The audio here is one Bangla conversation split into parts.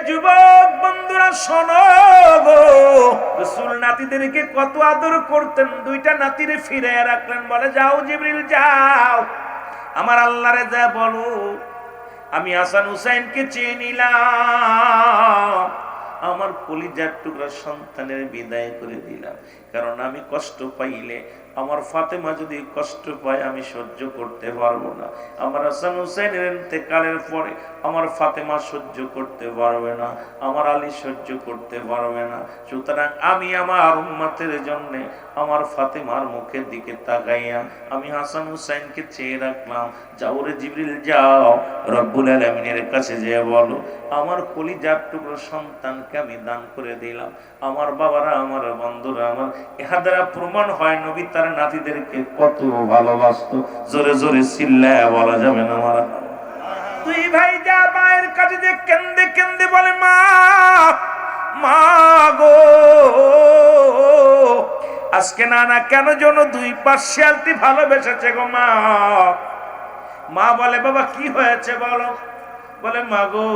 যুবক বন্ধুরা শোনো গো, রাসূল নাতিদেরকে কত আদর করতেন। দুইটা নাতিরে ফিরে রাখলেন, বলে যাও জিবরিল যাও, আমার আল্লাহরে যা বলো আমি হাসান হুসাইনকে চেয়ে নিলাম, আমার কলিজার টুকরা সন্তানের বিদায় করে দিলাম। কারণ আমি কষ্ট পাইলে আমার ফাতেমা যদি কষ্ট পায় আমি সহ্য করতে পারবো না। আমার হাসান হুসাইনের ইন্তেকালের পরে আমার ফাতেমা সহ্য করতে পারবে না, আমার আলী সহ্য করতে পারবে না। সুতরাং আমি আমার উম্মতের জন্য আমার ফাতেমার মুখের দিকে তাকাইয়া আমি হাসান হুসাইনকে চেয়ে রাখলাম। যাও রে জিবরিল যাও, রব্বুল আলামিনের কাছে যেয়ে বলো আমার কলিজার টুকরো সন্তানকে আমি দান করে দিলাম। আমার বাবারা, আমার বন্ধুরা, আমার ইহা দ্বারা প্রমাণ হয় নবী তার নাতিদেরকে কত ভালোবাসতো। জোরে জোরে চিল্লায়া বলা যাবে না মারা। দুই ভাই যা মায়ের কাছে যে কেন্দে কেন্দে বলে মা, মা গো, আজকে নানা কেন যেন দুই পার্সিয়ালটি ভালোবেসেছে গো মা। মা বলে বাবা কি হয়েছে বলো। বলে মা গো,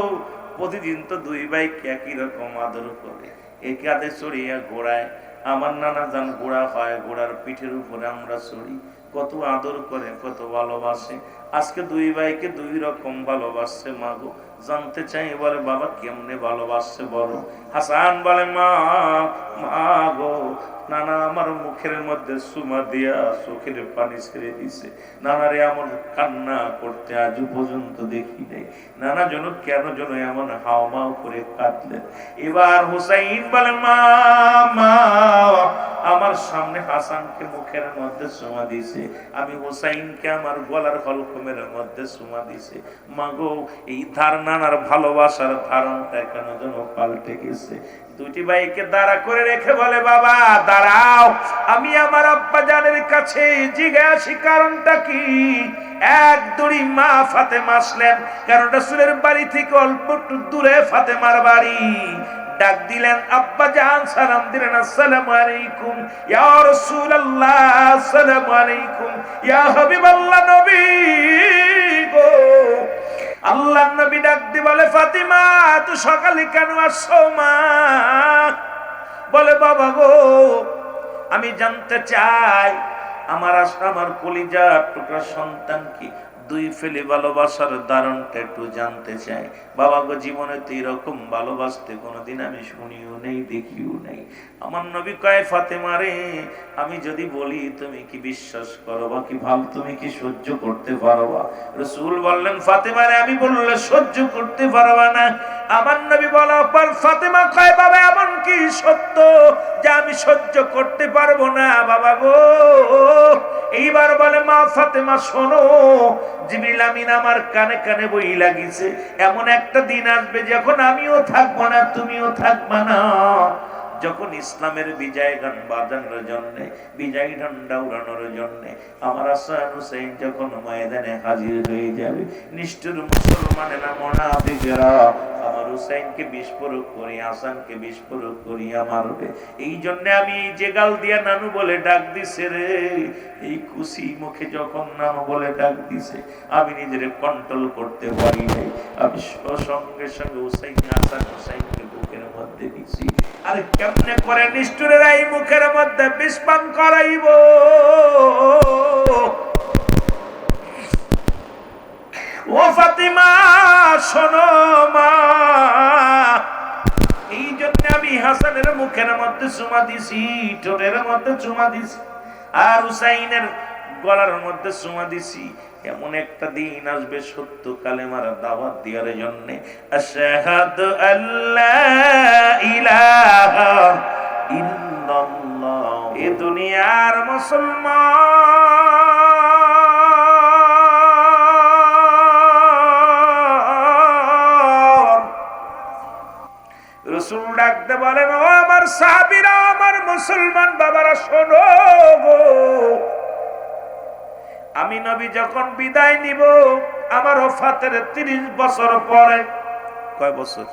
প্রতিদিন তো দুই ভাইকে একই রকম আদর করে, এই কাঁধে চড়িয়া ঘোড়ায়, আমার নানা যান ঘোড়া হয়, ঘোড়ার পিঠের উপরে আমরা চড়ি, কত আদর করে কত ভালোবাসে। আজকে দুই ভাইকে দুই রকম ভালোবাসছে মা গো, জানতে চাই। বলে বাবা কেমনে ভালোবাসছে বলো। হাসান বলে মা, মা গো, নানা আমার মুখের মধ্যে সুমা দিয়া চোখের পানি ছেড়ে দিছে। নানারে এমন কান্না করতে আজ পর্যন্ত দেখি নাই। নানা যেন কেন যেন এমন হাওমাও করে কাঁদলেন। এবার হুসাইন বলে মা, মা আমার সামনে হাসানকে মুখের মধ্যে সুমা দিছে, আমি হুসাইনকে আমার গলার হলকমের মধ্যে সুমা দিছে। মাগো, এই নানার ভালোবাসার ধারণটা কেন যেন পাল্টে গেছে। দুটি ভাইকে দাঁড়া করে রেখে বলে বাবা দাঁড়াও, আমি আমার আব্বা জানের কাছে জিজ্ঞাসি কারণটা কি। এক দড়ি মা ফাতেমা আসলেন, কারণ রাসূলের বাড়ি থেকে অল্প একটু দূরে ফাতেমার বাড়ি। ডাক দিলেন আব্বা জান, সালাম দিলেন আসসালামু আলাইকুম ইয়া রাসূলুল্লাহ, আসসালামু আলাইকুম ইয়া হাবিবাল্লাহ নবী গো। আল্লাহর নবী ডাক দিয়ে বলে ফাতিমা তুই সকালে কেন আসছো মা? বলে বাবা গো, আমি জানতে চাই আমার কলিজার টুকরা সন্তান কি দুই ফেলে ভালোবাসার দারণটা একটু জানতে চাই। বাবা গো, জীবনে তো এরকম ভালোবাসতে কোনোদিন আমি শুনিও নেই, দেখিও নেই। আমার নবী কয় ফাতেমা রে, আমি যদি বলি তুমি কি বিশ্বাস করবা কি ভাব, তুমি কি সহ্য করতে পারবা? রাসূল বললেন ফাতেমা রে, আমি বললে সহ্য করতে পারবা না। আমার নবী বলার পর ফাতেমা কয় বাবা এমন কি সত্য যে আমি সহ্য করতে পারবো না বাবা গো? এইবার বলে মা ফাতেমা শোনো, জিবরিল আমিন আমার কানে কানে বই লাগিছে, এমন একটা দিন আসবে যখন আমিও থাকবো না, তুমিও থাকবা না। যখন ইসলামের বিজয় গান বাজানোর জন্য, বিজয় ঝান্ডা উড়ানোর জন্য আমার হাসান হুসাইন যখন ময়দানে হাজির হয়ে যাবে, নিষ্ঠুর মুসলমানেরা মুনাফিকরা আমার হুসাইনকে বিস্ফোরক করি, হাসানকে বিস্ফোরক করিয়া মারবে। এই জন্য আমি এই যে গাল দিয়া নানু বলে ডাক দিছে রে, এই খুশি মুখে যখন নানু বলে ডাক দিছে আমি নিজের কন্ট্রোল করতে পারি নাই। আমি সঙ্গে সঙ্গে হুসাইন হাসান হুসাইনকে বুকের মধ্যে দিছি। আর কেমনে করে নিষ্ঠুরের এই মুখের মধ্যে বিষ পান করাইব? ও ফাতিমা শোনো মা, এই জন্য আমি হাসানের মুখের মধ্যে চুমা দিছি, ঠোঁটের মধ্যে চুমা দিছি, আর হুসাইনের গলার মধ্যে চুমা দিছি। এমন একটা দিন আসবে সত্য কালেমার দাওয়াত দেওয়ার জন্য, আশহাদু আল্লা ইলাহা ইল্লাল্লাহ। এ দুনিয়ার মুসলমান রাসূল ডাকতে বলেন ও আমার সাহাবীরা, আমার মুসলমান বাবারা শোনো গো, আমি নবী যখন বিদায় নিব আমার ওফাতের 30 বছর পরে, কয় বছর?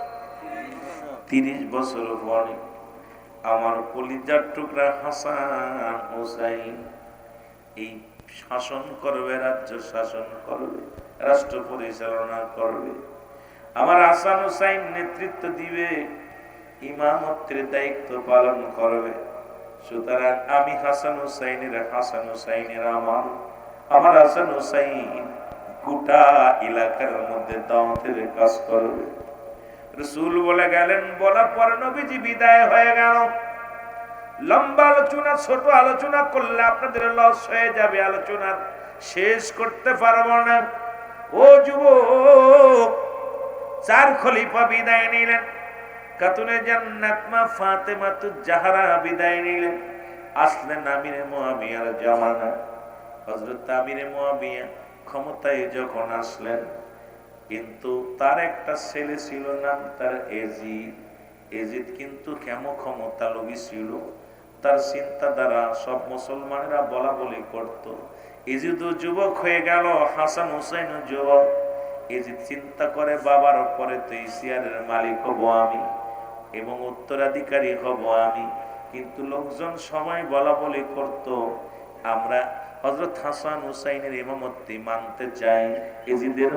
30 বছর পরে আমার কলিজার টুকরা হাসান হুসাইন এই শাসন করবে, রাজ্য শাসন করবে, রাষ্ট্র পরিচালনা করবে। আমার হাসান হুসাইন নেতৃত্ব দিবে, ইমামতের দায়িত্ব পালন করবে। সুতরাং আমি হাসান হুসাইনের আমার হাসান হুসাইন গোটা এলাকার মধ্যে দাওয়াতের কাজ করবে। রাসূল বলে গেলেন, বলার পর নবীজি বিদায় হয়ে গেল। লম্বা আলোচনা, ছোট আলোচনা করলে আপনাদের লস হয়ে যাবে, আলোচনা শেষ করতে পারবো না। ও যুবক, 4 খলিফা বিদায় নিলেন। খাতুনে জান্নাত মা ফাতেমাতুজ জাহরা বিদায় নিলেন। আসলেন আমিরে মুয়াবিয়ার জামানা। হযরত আমিরে মুয়াবিয়া ক্ষমতায় যখন আসলেন, কিন্তু তার একটা ছেলে ছিল, নাম তার এজিদ। এজিদ কিন্তু কেমন ক্ষমতা লোভী ছিল, তার চিন্তা দ্বারা সব মুসলমানেরা বলা বলি করত। এজিদও যুবক হয়ে গেল, হাসান হুসাইনও যুবক। এজিদ চিন্তা করে, বাবার পরে তো এই চেয়ারের মালিক হব আমি এবং উত্তরাধিকারী হব আমি। কিন্তু লোকজন সময় বলা বলি করত, আমরা হযরত হাসান হুসাইনের ইমামতি মানতে চাই, এজিদের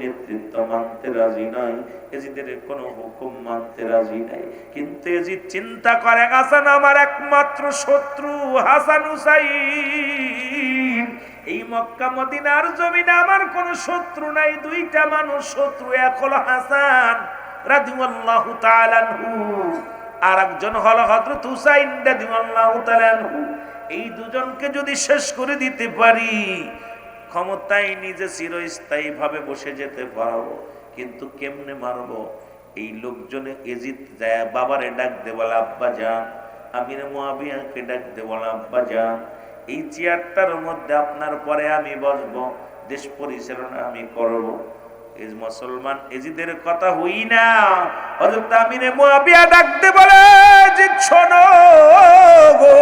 নেতৃত্ব মানতে রাজি নয়, এজিদের কোন হুকুম মানতে রাজি নাই। কিন্তু এজিদ চিন্তা করে, হাসান আমার একমাত্র শত্রু, হাসান হুসাইন। এই মক্কা মদিনার জমিনে আমার কোন শত্রু নাই, 2টা মানুষ শত্রু, এক হলো হাসান রাদিয়াল্লাহু তাআলা আনহু, আর একজন হলো হযরত হুসাইন রাদিয়াল্লাহু তাআলা আনহু। এই দুজনকে যদি শেষ করে দিতে পারি, ক্ষমতায় নিজে চিরস্থায়ী ভাবে বসে যেতে পারবো। কিন্তু কেমনে মারবো? এই লোকজনে এজিদ যায় বাবারে ডাক দে, বলে আব্বা যান। আমির মুয়াবিয়াকে ডাক দে, বলে আব্বা যান, এই চেয়ারটার মধ্যে আপনার পরে আমি বসবো, দেশ পরিচালনা আমি করব। এই মুসলমান এজিদের কথা হই না, হযরত আমিরে মুয়াবিয়া ডাক দে, বলে যে শোনো গো,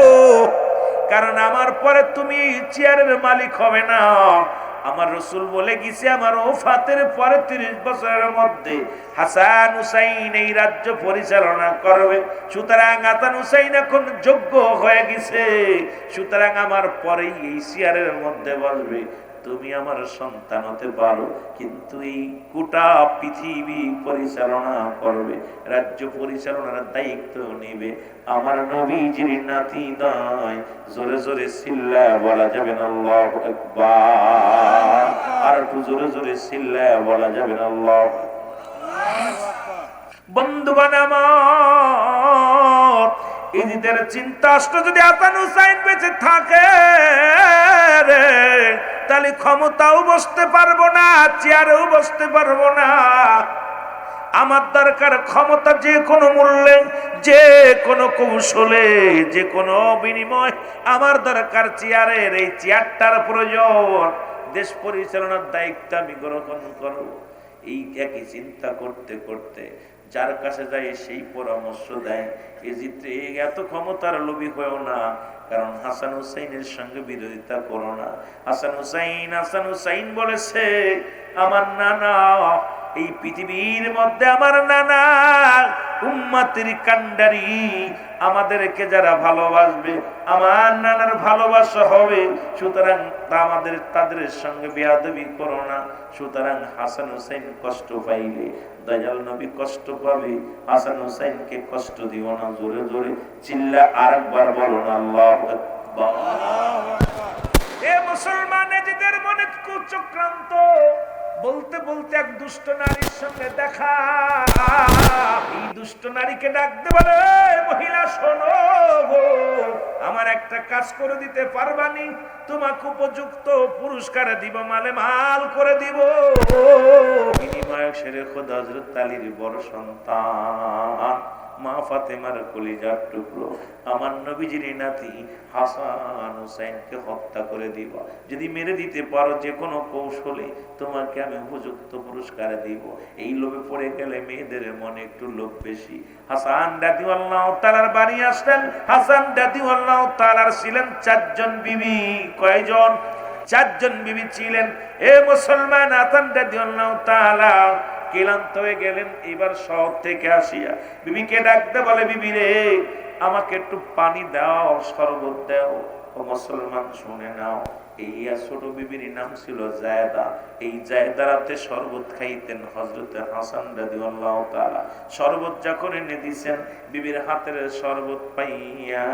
কারণ আমার পরে তুমি চেয়ারের মালিক হবে না। আমার রাসূল বলে গেছে, আমার ওফাতের পরে 30 বছরের মধ্যে হাসান হুসাইন এই রাজ্য পরিচালনা করবে। সুতরাং হাসান হুসাইন এখন যোগ্য হয়ে গেছে, সুতরাং আমার পরেই এই চেয়ারের মধ্যে বসবে। তুমি আমার সন্তান হতে পারো, কিন্তু এই গোটা পৃথিবী পরিচালনা করবে, রাজ্য পরিচালনার দায়িত্ব নেবে আমার নবীজির নাতি নয়। জোরে জোরে চিল্লা বলা যাবে না আল্লাহু আকবার, আর একটু জোরে জোরে চিল্লা বলা যাবে না আল্লাহু আকবার। বন্ধুগণ আমার, এজিদের চিন্তা আসলো, যদি হাসান হুসাইন বেঁচে থাকে রে, তাহলে ক্ষমতাও বসতে পারবো না, চেয়ারেও বসতে পারবো না। আমার দরকার ক্ষমতা যে কোনো মূল্যে, যে কোনো কৌশলে, যে কোনো বিনিময়। আমার দরকার চেয়ারের, এই চেয়ারটার প্রয়োজন, দেশ পরিচালনার দায়িত্ব আমি গ্রহণ করব। এই একই চিন্তা করতে করতে যার কাছে যায় সেই পরামর্শ দেয়, এত ক্ষমতার লোভী হয়েও না, কারণ হাসান হুসাইনের সঙ্গে বিরোধিতা করো না। হাসান হুসাইন বলেছে, আমার নানা, এই পৃথিবীর মধ্যে আমার নানা উম্মতের কান্ডারি, আমাদেরকে যারা ভালোবাসবে আমার নানার ভালোবাসা হবে। সুতরাং তাদের সঙ্গে বেয়াদবি করো না। সুতরাং হাসান হুসাইন কষ্ট পাইলে দয়াল নবী কষ্ট পাবে, হাসান হুসাইনকে কষ্ট দিও না। জোরে জোরে চিল্লা আরেকবার বলো না আল্লাহু আকবার। এ মুসলমান, এজিদের মনে কুচক্রান্ত, বলতে বলতে এক দুষ্ট নারীর সঙ্গে দেখা। এই দুষ্ট নারীকে ডাকতে বলে, মহিলা শোনো গো, আমার একটা কাজ করে দিতে পারবানি? তোমাকে উপযুক্ত পুরস্কার দিব, মালে মাল করে দিব। বিনিময় শেরে খোদা হযরত আলীর বড় সন্তান মা ফাতেমার কলিজার টুকরো আমার নবীজির নাতি হাসান হুসাইনকে হত্যা করে দিব। যদি মেরে দিতে পারো যে কোনো কৌশলে, তোমাকে আমি উপযুক্ত পুরস্কার দিব। এই লোভে পড়ে গেলে মেয়েদের মনে একটু লোভ বেশি। হাসান রাদিয়াল্লাহু তাআলার বাড়ি আসলেন। হাসান রাদিয়াল্লাহু তাআলার ছিলেন 4 জন বিবি। কয়জন? 4 জন বিবি ছিলেন। এ মুসলমান, হাসান রাদিয়াল্লাহু তাআলা ক্লান্ত হয়ে গেলেন। এবার শহর থেকে আসিয়া বিবিকে ডাকতে বলে, বিবি রে, আমাকে একটু পানি দাও, শরবত দাও। ও মুসলমান শুনে নাও, এই ছোট বিবির নাম ছিল জায়দা। এই জায়দা রাতে শরবত খাইতেন হযরত হাসান রাদিয়াল্লাহু তাআলা। শরবত যখন এনে দিয়েছেন, বিবির হাতের শরবত পাইয়া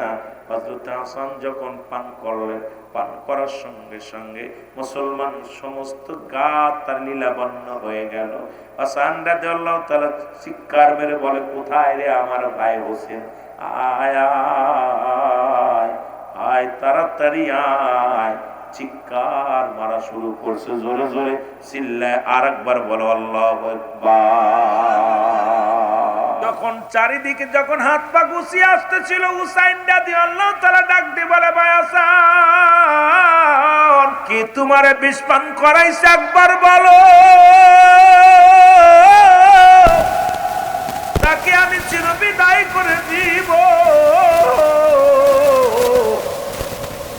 হযরত হাসান যখন পান করলেন, পান করার সঙ্গে সঙ্গে মুসলমান সমস্ত গা তার লীলাবন্ন হয়ে গেল। হাসান রাদিয়াল্লাহু তাআলা চিৎকার মেরে বলে, কোথায় রে আমার ভাই হোসেন? আয় আয় আয়, তাড়াতাড়ি আয়। চিৎকার মারা শুরু করছে জোরে জোরে, চিল্লায়। আরেকবার বলো আল্লাহু আকবার। যখন চারিদিকে যখন হাত পা গুছিয়ে আসতেছিল, হুসাইন রাদিয়াল্লাহু তাআলা ডাক দিয়ে বলে, ভাই হাসান, কি তোমারে বিষ পান করাইছে একবার বলো, তাকে আমি চিরবিদায় করে দিব।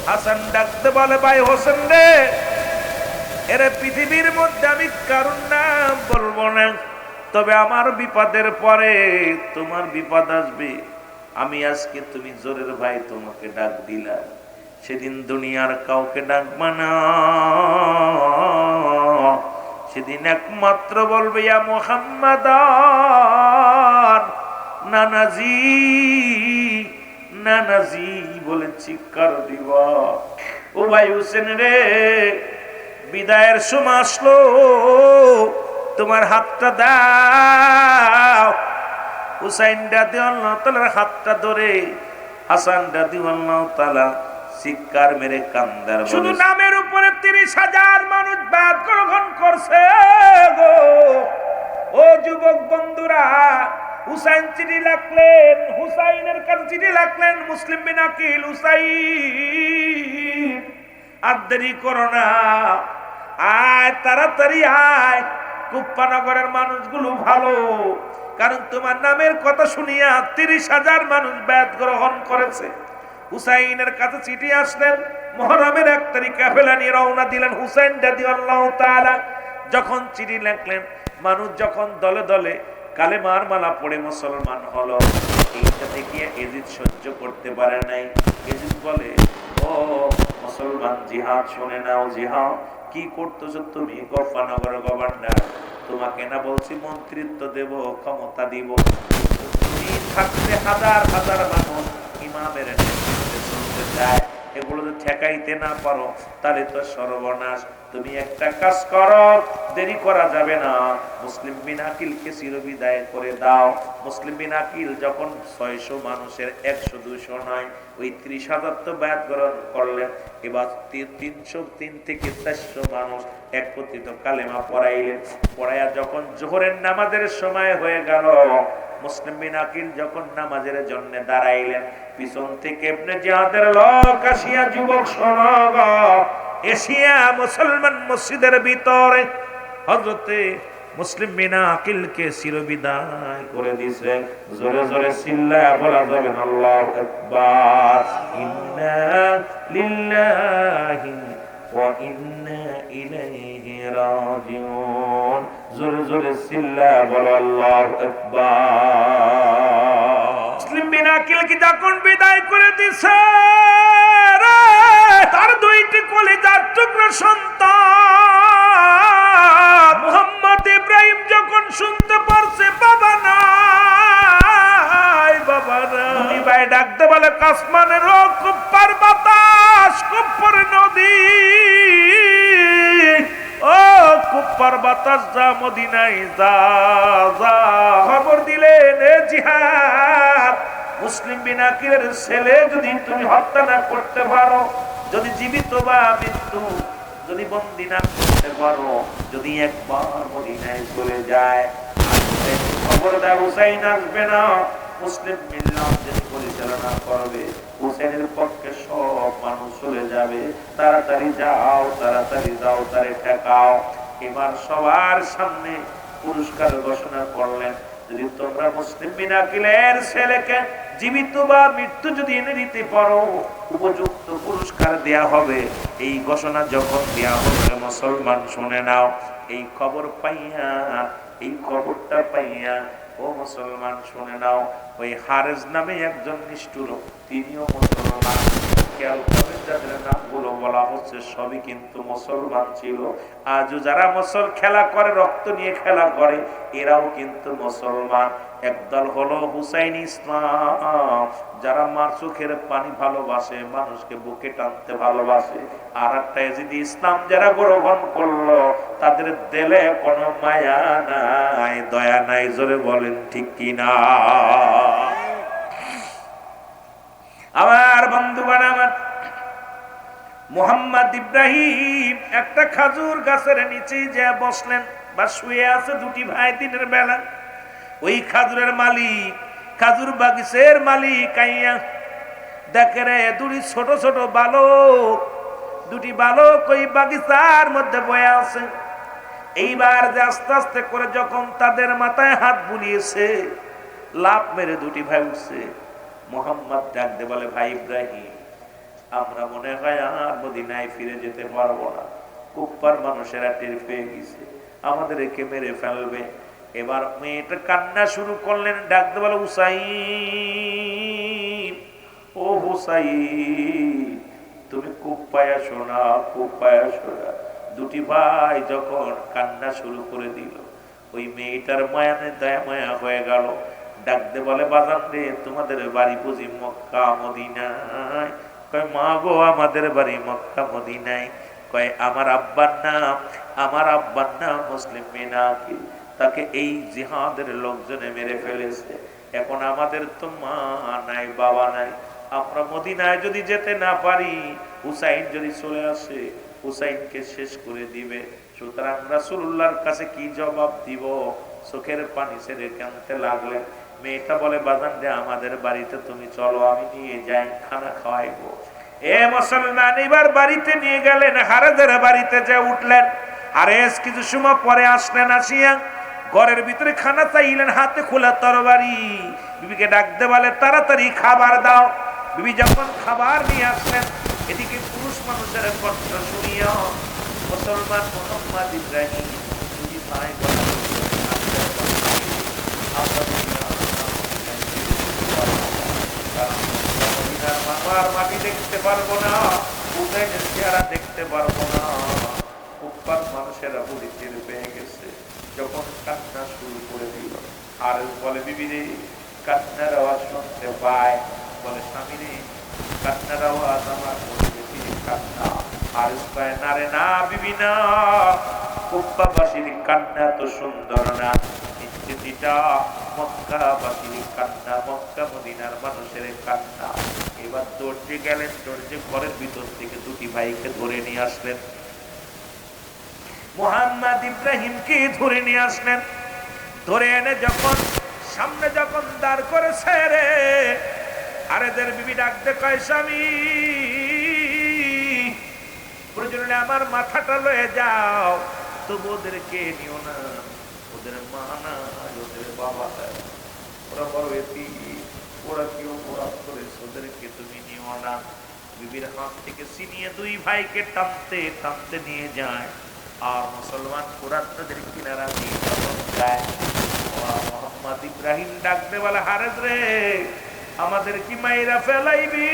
হাসান ডাকতে বলে, ভাই হোসেন রে, এর পৃথিবীর মধ্যে আমি কারণ নাম বলবো না, তবে আমার বিপদের পরে তোমার বিপদ আসবে। আমি আজকে তুমি জোরের ভাই তোমাকে ডাক দিলাম, সেদিন দুনিয়ার কাউকে ডাকবা না, সেদিন একমাত্র বলবে ইয়া মুহাম্মাদ নানাজি নানাজি বলে চিৎকার দিব। ও ভাই হোসেন রে, বিদায়ের সময় আসলো, তোমার হাতটা দাও। হুসাইন রাদিয়াল্লাহু তাআলার হাতটা ধরে হাসান রাদিয়াল্লাহু তাআলা চিৎকার মেরে কান্দার, শুধু নামের উপরে ৩০,০০০ মানুষ বায়াত গ্রহণ করছে গো। ও যুবক বন্ধুরা, হুসাইন চিঠি লিখলেন, হুসাইনের কাছে চিঠি লিখলেন, মুসলিম বিন আকিল, হুসাইন আর দেরি করো না, আয় তাড়াতাড়ি আয়। কুপ্পানগরের মানুষগুলো ভালো, কারণ তোমার নামের কথা শুনিয়া ৩০,০০০ মানুষ বায়াত গ্রহণ করেছে। হুসাইনের কাছে চিঠি আসলেন, মুহররমের ১ তারিখ কাফেলা নিয়ে রওনা দিলেন হুসাইন রাদিয়াল্লাহু তাআলা। যখন চিঠি লিখলেন, মানুষ যখন দলে দলে কালেমার মালা পড়ে মুসলমান হলো, এইটা দেখিয়ে এজিদ সহ্য করতে পারে নাই। এজিদ বলে, ও মুসলমান, জিহাদ শুনে নাও, জিহাদ কি করতেছো তুমি? কুফানগরের গভর্নর, তোমাকে না বলছি মন্ত্রিত্ব দেব, ক্ষমতা দিব, তুমি থাকতে হাজার হাজার মানুষ ইমামের নেতৃত্বে চলতে চায়, এগুলো যদি ঠেকাইতে না পারো তাহলে তো সর্বনাশ। তুমি একটা কাজ করো, দেরি করা যাবে না, মুসলিম বিন আকিলকে চিরবিদায় করে দাও। মুসলিম বিন আকিল যখন ৬০০ মানুষের ১০০-২০০ নয়, ওই ৩০,০০০ তো বায়াত গ্রহণ করলেন। এবার ৩০৩ থেকে ৪০০ মানুষ একত্রিত কালেমা পড়াইলেন। পড়াইয়া যখন জোহরের নামাজের সময় হয়ে গেল, মুসলিম বিন আকিল যখন নামাজের জন্য দাঁড়াইলেন, পিছন থেকে ইবনে জিয়াদের লোক আসিয়া, যুবক শোনো, এশিয়া মুসলমান মসজিদের ভিতরে হযরতে মুসলিম বিন আকিলকে চিরবিদায় করে দিয়েছে। জোরে জোরে চিল্লায়া বলা যাবে আল্লাহু আকবার। ইন্না লিল্লাহি ওয়া ইন্না ইলাইহি রাজিউন। জোরে জোরে চিল্লায়া বলা আল্লাহু আকবার। মুসলিম বিন আকিলকে যখন বিদায় করে দিয়েছে, তার ২টি কলিজার টুকরো সন্তান মুহাম্মদ ইব্রাহিম যখন শুনতে পারছে, বাবা নাই, বাবা নাই, ভাই ডাকতে বলে, আসমানের কুপ্পার বাতাস, কুপ্পার নদী, ও কুপ্পার বাতাস, যা মদিনায় যা, যা খবর দিলেন, এ জিহাদ, মুসলিম বিন আকিলের ছেলে যদি তুমি হত্যা না করতে পারো, যদি জীবিত বা মৃত্যু যদি বন্দী না করতে পারো, যদি একবার মদিনায় চলে যায়, খবর দেয় হুসাইন আসবে না। মুসলিম মিল্লাত যিনি পরিচালনা করবে, হুসাইনের পক্ষে সব মানুষ চলে যাবে। তাড়াতাড়ি যাও, তাড়াতাড়ি যাও, তারে ঠেকাও। এবার সবার সামনে পুরস্কার ঘোষণা করলেন, যদি তোমরা মুসলিম বিন আকিলের ছেলেকে জীবিত বা মৃত্যু যদি এনে দিতে পারো, উপযুক্ত পুরস্কার দেয়া হবে। এই ঘোষণা যখন দেয়া হবে, মুসলমান শুনে নাও। এই খবর পাইয়া, এই খবরটা পাইয়া, ও মুসলমান শুনে নাও, ওই হারেস নামে একজন নিষ্ঠুর, তিনিও মুসলমান, খেয়াল করবেন যাদের নামগুলো বলা হচ্ছে সবই কিন্তু মুসলমান ছিল। আজও যারা খেলা করে, রক্ত নিয়ে খেলা করে, এরাও কিন্তু মুসলমান। একদল হলো হুসাইন ইসলাম, যারা মার চোখের পানি ভালোবাসে, মানুষকে বুকে টানতে ভালোবাসে। আর একটা এজিদি ইসলাম যারা গ্রহণ করলো, তাদের দিলে কোনো মায়া নাই, দয়া নাই। জোরে বলেন ঠিক কিনা? আমার বন্ধুগণ, আমার মোহাম্মদ ইব্রাহিম একটা খাজুর গাছের নিচে যে বসলেন বা শুয়ে আছে দুটি ভাই দিনের বেলা। ওই খাজুরের মালিক, খাজুর বাগিচের মালিক আইয়া দেখে রে দুটি ছোট ছোট বালক, দুটি বালক ওই বাগিচার মধ্যে বয়ে আছে। এইবার যে আস্তে আস্তে করে যখন তাদের মাথায় হাত বুলিয়েছে, লাফ মেরে দুটি ভাই উঠছে। মোহাম্মদ ডাক দে বলে, ভাই ইব্রাহিম, আমরা মনে হয় আর মদিনায় ফিরে যেতে পারবো না। কুপ্পার মানুষেরা টের পেয়ে গেছে, আমাদের একে মেরে ফেলবে। এবার মেয়েটা কান্না শুরু করলেন, ডাক দে বলে, হুসাইন, ও হুসাইন, তুমি কুপ্পায় আসো না, কুপ্পায় আসো না। দুটি ভাই যখন কান্না শুরু করে দিল, ওই মেয়েটার মায়ানে দয়া মায়া হয়ে গেল। ডাকতে বলে, বাজান রে, তোমাদের বাড়ি বুঝি মক্কা মদিনায়? কয়, মা গো, আমাদের বাড়ি মক্কা মদিনায়। কয়, আমার আব্বার নাম মুসলিম মিনাকে, তাকে এই জিহাদের লোকজনে মেরে ফেলেছে। এখন আমাদের তো মা নাই, বাবা নাই, আমরা মদিনায় যদি যেতে না পারি, হুসাইন যদি চলে আসে, হুসাইনকে শেষ করে দিবে। সুতরাং রাসূলুল্লাহর কাছে কি জবাব দিব? চোখের পানি ছেড়ে কাঁদতে লাগলেন। মেয়েটা বলে, বাজান রে, আমাদের বাড়িতে তুমি চলো, আমি নিয়ে যাই, খানা খাওয়াইবো। এ মুসলমান, এবার বাড়িতে নিয়ে গেলেন। হারেদের বাড়িতে যে উঠলেন, হারেস কিছু সময় পরে আসলেন। আসিয়া ঘরের ভিতরে খানা চাইলেন, হাতে খোলা তরবারি। বিবিকে ডাকতে বলে, তাড়াতাড়ি খাবার দাও। বিবি যখন খাবার নিয়ে আসলেন, এদিকে পুরুষ মানুষের কষ্ট শুনিয়া মুসলমান মোহাম্মদ ইব্রাহিম দুই ভাই বলে, মামার মাটি দেখতে পারবো না, হুসাইনের চেহারা দেখতে পারবো না। উপার মানুষেরা বুঝি টের পেয়ে গেছে, যখন কান্না শুরু করে দিল। আর বলে, বিবি রে, কান্নার আওয়াজ শুনতে পায়। বলে, স্বামী রে, কান্নার আওয়াজ আমার কান্না। আর পায় না রে, না বিবি না, কুপ্পাবাসীর কান্না তো সুন্দর না, যেটা মক্কাবাসীর কান্না, মক্কা মদিনার মানুষের কান্না। এবার দৌড়ে গেলেন, দৌড়ে ঘরের ভিতর থেকে দুটি ভাইকে ধরে নিয়ে আসলেন। মোহাম্মদ ইব্রাহিমকে ধরে নিয়ে আসলেন। ধরে এনে যখন সামনে যখন দাঁড় করেছে রে, আর এদের বিবি ডাকতে কয়, স্বামী, প্রয়োজনে আমার মাথাটা লয়ে যাও, তবু ওদেরকে নিও না, ওদের মা না, ওদের বাবা নাই, ওরা বড় এতি, ওরা কি অপরাধ করেছে, ওদেরকে তুমি নিও না। বিবির হাত থেকে ছিনিয়ে দুই ভাইকে টানতে টানতে নিয়ে যায়। আর মুসলমান কোরআন তাদের কিনারা দিয়ে যায়। মোহাম্মদ ইব্রাহিম ডাকতে বলে, হারেস রে, আমাদের কি মাইরা ফেলাইবি?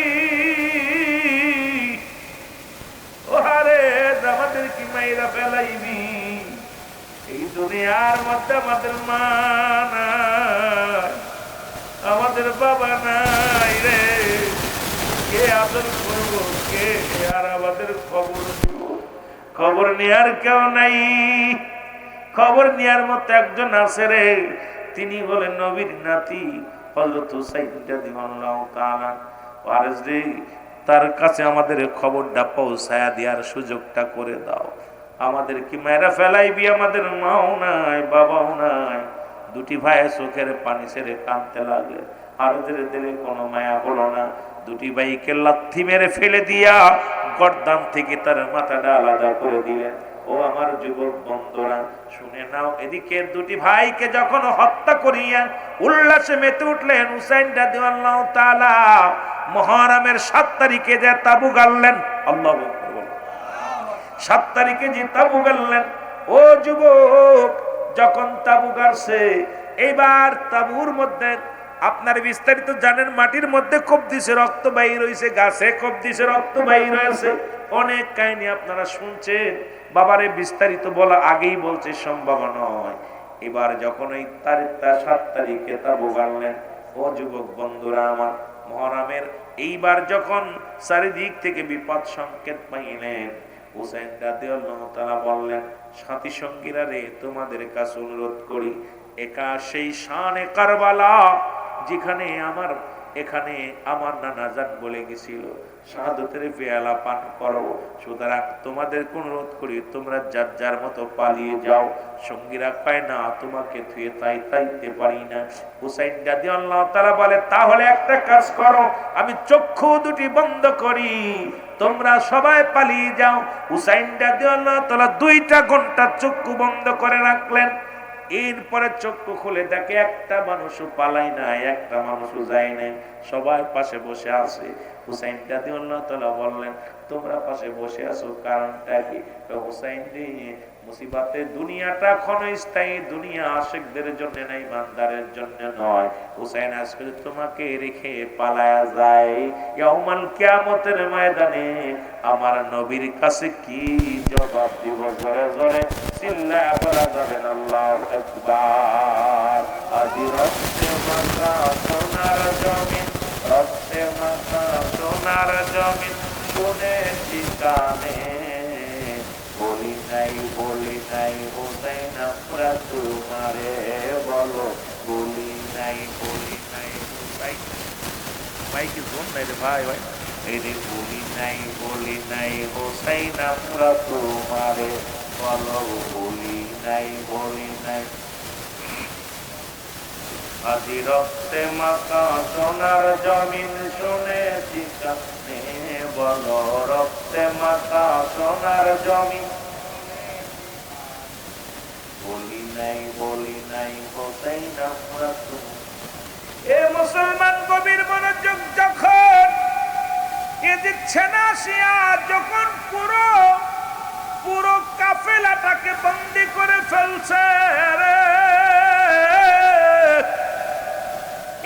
ও হারেস, আমাদের কি মাইরা ফেলাইবি? এই দুনিয়ার মধ্যে আমাদের মা নাই, আমাদের বাবা নাই রে, কে আদর করবো, কে আর আমাদের খবর দিব? খবর নেয়ার কেউ নাই। খবর নেয়ার মতো একজন আছে রে, তিনি বলেন নবীর নাতি হযরত হুসাইন রাদিয়াল্লাহু তাআলা। ওয়ারেস রে, তার কাছে আমাদের খবরটা পৌঁছায়া দেওয়ার সুযোগটা করে দাও। আমাদের কি মেয়েরা ফেলাইবি? আমাদের মাও নাই, বাবাও নাই। দুটি ভাই চোখের পানি ছেড়ে কাঁদতে লাগলে। আর দিলে কোনো মায়া হলো না। দুটি ভাইকে লাথি মেরে ফেলে দিয়া গর্দান থেকে তার মাথাটা আলাদা করে দিলেন। ও আমার যুবক বন্ধুরা, শুনে নাও, এদিকে দুটি ভাইকে যখন হত্যা করিয়া উল্লাসে মেতে উঠলেন হুসাইন রাদিয়াল্লাহু তাআলা, মুহররমের 7 তারিখে যে তাবু গাড়লেন, আল্লাহু আকবার, 7 তারিখে যে তাবু গাড়লেন, ও যুবক, যখন তাবু গাড়ছে, এইবার তাবুর মধ্যে আপনার বিস্তারিত জানেন, মাটির মধ্যে কোপ দিছে রক্ত বাইর হইছে, গাছে কোপ দিছে রক্ত বাইর হয়েছে, অনেক কাহিনী আপনারা শুনছেন। বাবারে বিস্তারিত বলা আগেই বলছে সম্ভব নয়। এবার যখন এই তারিখটা 7 তারিখে তাবু গাড়লেন, ও যুবক বন্ধুরা আমার, মুহররমের এইবার যখন চারিদিক থেকে বিপদ সংকেত পাইলেন, হুসাইন রাদিয়াল্লাহু তাআলা বললেন, সাথী সঙ্গীরা রে, তোমাদের কাছে অনুরোধ করি, একা সেই শানে কারবালা যেখানে এখানে আমার নানা জান বলে গেছিল শাহাদাতের পেয়ালা পান করো। সুতরাং তোমাদের অনুরোধ করি, তোমরা যার যার মতো পালিয়ে যাও। সঙ্গীরা কয় না, তোমাকে থুয়ে তাইতে পারি না। হুসাইন রাদিয়াল্লাহু তাআলা বলে, তাহলে একটা কাজ করো, আমি চক্ষু দুটি বন্ধ করি, তোমরা সবাই পালিয়ে যাও। হুসাইন রাদিয়াল্লাহু তাআলা 2টা ঘন্টা চক্ষু বন্ধ করে রাখলেন। এরপরে চক্ষু খুলে দেখে একটা মানুষও পালাই নাই, একটা মানুষও যায় নাই, সবাই পাশে বসে আছে। হুসাইন রাদিয়াল্লাহু তাআলা বললেন, তোমরা পাশে বসে আছো কারণটা কি? হুসাইন রে, মুসিবতে দুনিয়াটা ক্ষণস্থায়ী, দুনিয়া আশিকদের জন্য না, ইমানদারের জন্য নয়। হুসাইন, আজকে তোমাকে রেখে পালায়া যায়, ইয়াউমাল কিয়ামতের ময়দানে আমার নবীর কাছে কি জবাব দিব? জোরে জোরে চিল্লায়া বলা যাবে না আল্লাহু আকবার। আজি রক্তে মাথা সোনার জমিন, রক্তে মাথা সোনার জমিন, শুনেছি কানে, বলি নাই হুসাইন আমরা তোমারে বলো, বলি নাই হুসাইন। ভাই কি জোন নাই রে ভাই, এই রে, বলি নাই হুসাইন আমরা তোমারে বলো, বলি নাই। আজি রক্তে মাখা সোনার জমিন, শুনেছি কানে বলো, রক্তে মাখা সোনার জমিন, বলি নাই হুসাইন আমরা তোমারে। এ মুসলমান কবির মনোযোগ যখন এ দিচ্ছে না, আসিয়া যখন পুরো কাফেলাটাকে বন্দী করে ফেলছে রে,